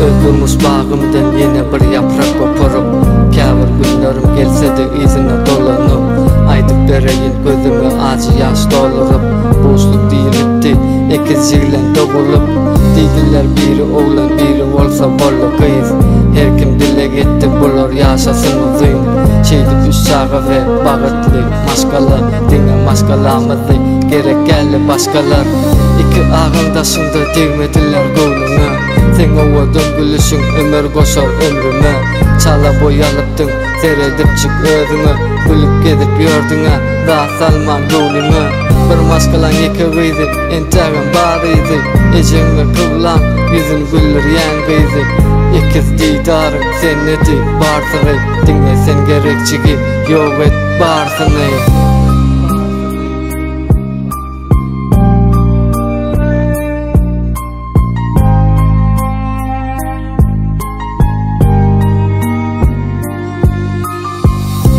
Öldürmüş bağımdan yine bir yaprak koparıp Kâvir günlerim gelse de izine dolanıp Aydıp bereyin gözüme acı yaş dolurup Boşluk değilipti ekiz jilen doğulup Deydiler biri oğlan biri olsa bolu kıyız Her kim dile gitti bular yaşasın uzun Şeydi üç çağı ve bağıtlı maşkalar Dine maşkalamızı gerek geldi başkalar İki ağında şunda değmediler gönlüme Sen ova döngülüşün ömür koşar ömrüme Çala boyalıptın seyredip çık özüne Gülüp gedip yorduna daha salman gönlüme Bir maşkalan yıkıvıydı entağın bağrıydı Ecenge kıvlan yüzün güller yangıydı İkiz diydarın sen neti barsını Dinle sen gerekçigi yok et barsını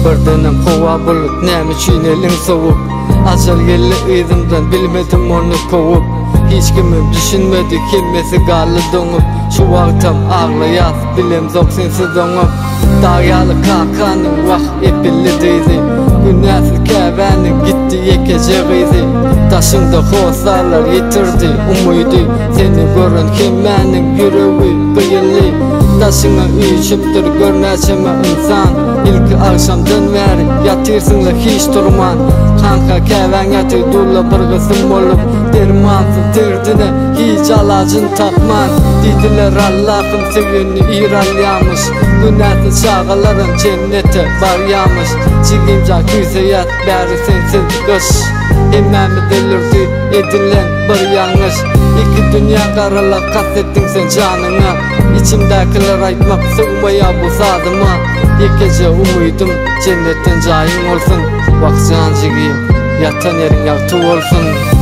Bir dönem hova bulup näme üçin elin soğuk Ajal gelli izimden bilmedim onu kovup Hiç kimim düşünmedi kelmesi galı donup Şu vaktam ağlayas bilem zok sensiz donup Dağyalı kakanın vah epilli deydi Günahsız kevenin gitti yekeceğiydi Taşında hosalar yitirdi umuydu Seni görün kimmenin yüreği kıyılı Taşına uyuşuptur görneçeme insan İlk akşamdan beri yatırsınla hiç durman Kanka keven yatı dula bir kızım olup Dermansız derdine hiç alacın tapman Dediler Allah'ım sevini iralyamış Günahsız çağaların cennete varyamış Çigimca küseyat beri sensiz kış Hemmemi delirdi edilen bir yanlış İki dünya karalak kastettin sen canına İçimdekiler aytmak sığmaya bu sadıma Yekece umuydum cennetten cayın olsun Vakcan jigi yatan yerin yaktı olsun